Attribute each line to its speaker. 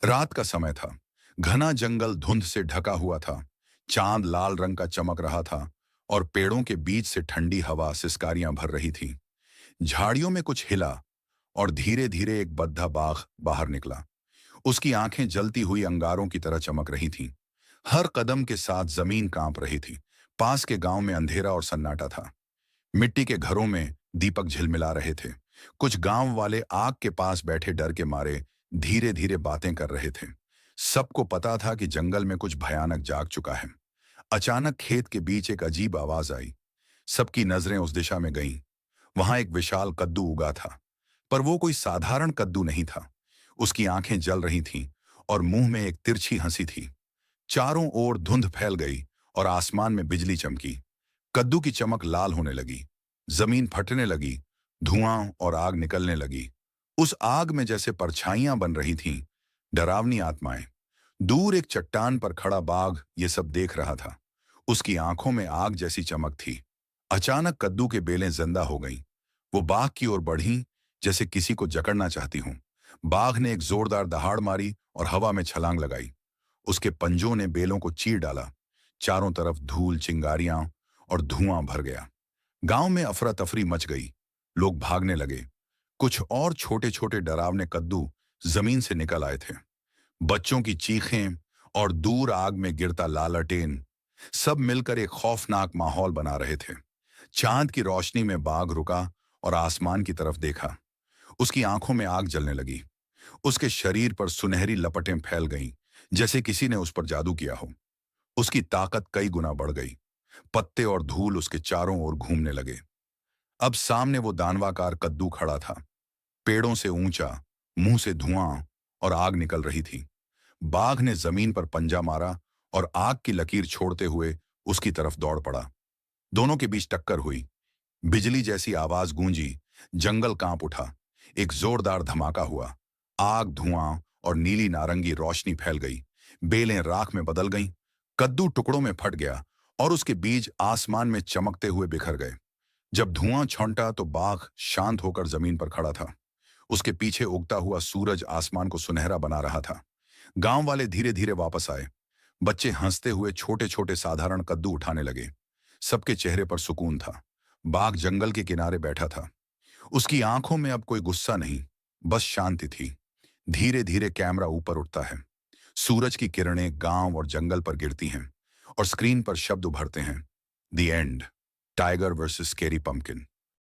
Speaker 1: रात का समय था। घना जंगल धुंध से ढका हुआ था। चांद लाल रंग का चमक रहा था और पेड़ों के बीच से ठंडी हवा सिसकारियां भर रही थी। झाड़ियों में कुछ हिला और धीरे धीरे एक बद्धा बाघ बाहर निकला। उसकी आंखें जलती हुई अंगारों की तरह चमक रही थीं। हर कदम के साथ जमीन कांप रही थी। पास के गांव में अंधेरा और सन्नाटा था। मिट्टी के घरों में दीपक झिलमिला रहे थे। कुछ गांव वाले आग के पास बैठे डर के मारे धीरे धीरे बातें कर रहे थे। सबको पता था कि जंगल में कुछ भयानक जाग चुका है। अचानक खेत के बीच एक अजीब आवाज आई। सबकी नजरें उस दिशा में गईं। वहां एक विशाल कद्दू उगा था, पर वो कोई साधारण कद्दू नहीं था। उसकी आंखें जल रही थीं और मुंह में एक तिरछी हंसी थी। चारों ओर धुंध फैल गई और आसमान में बिजली चमकी। कद्दू की चमक लाल होने लगी। जमीन फटने लगी। धुआं और आग निकलने लगी। उस आग में जैसे परछाइयां बन रही थीं, डरावनी आत्माएं। दूर एक चट्टान पर खड़ा बाघ ये सब देख रहा था। उसकी आंखों में आग जैसी चमक थी। अचानक कद्दू के बेलें जिंदा हो गईं। वो बाघ की ओर बढ़ी, जैसे किसी को जकड़ना चाहती हूं। बाघ ने एक जोरदार दहाड़ मारी और हवा में छलांग लगाई। उसके पंजों ने बेलों को चीर डाला। चारों तरफ धूल, चिंगारियां और धुआं भर गया। गांव में अफरा तफरी मच गई। लोग भागने लगे। कुछ और छोटे छोटे डरावने कद्दू जमीन से निकल आए थे। बच्चों की चीखें और दूर आग में गिरता लालटेन, सब मिलकर एक खौफनाक माहौल बना रहे थे। चांद की रोशनी में बाघ रुका और आसमान की तरफ देखा। उसकी आंखों में आग जलने लगी। उसके शरीर पर सुनहरी लपटें फैल गईं, जैसे किसी ने उस पर जादू किया हो। उसकी ताकत कई गुना बढ़ गई। पत्ते और धूल उसके चारों ओर घूमने लगे। अब सामने वो दानवाकार कद्दू खड़ा था, पेड़ों से ऊंचा, मुंह से धुआं और आग निकल रही थी। बाघ ने जमीन पर पंजा मारा और आग की लकीर छोड़ते हुए उसकी तरफ दौड़ पड़ा। दोनों के बीच टक्कर हुई। बिजली जैसी आवाज गूंजी। जंगल कांप उठा। एक जोरदार धमाका हुआ। आग, धुआं और नीली नारंगी रोशनी फैल गई। बेलें राख में बदल गईं। कद्दू टुकड़ों में फट गया और उसके बीज आसमान में चमकते हुए बिखर गए। जब धुआं छौंटा तो बाघ शांत होकर जमीन पर खड़ा था। उसके पीछे उगता हुआ सूरज आसमान को सुनहरा बना रहा था। गांव वाले धीरे धीरे वापस आए। बच्चे हंसते हुए छोटे छोटे साधारण कद्दू उठाने लगे। सबके चेहरे पर सुकून था। बाघ जंगल के किनारे बैठा था। उसकी आंखों में अब कोई गुस्सा नहीं, बस शांति थी। धीरे धीरे कैमरा ऊपर उठता है। सूरज की किरणें गांव और जंगल पर गिरती हैं और स्क्रीन पर शब्द उभरते हैं, the end, tiger versus scary pumpkin.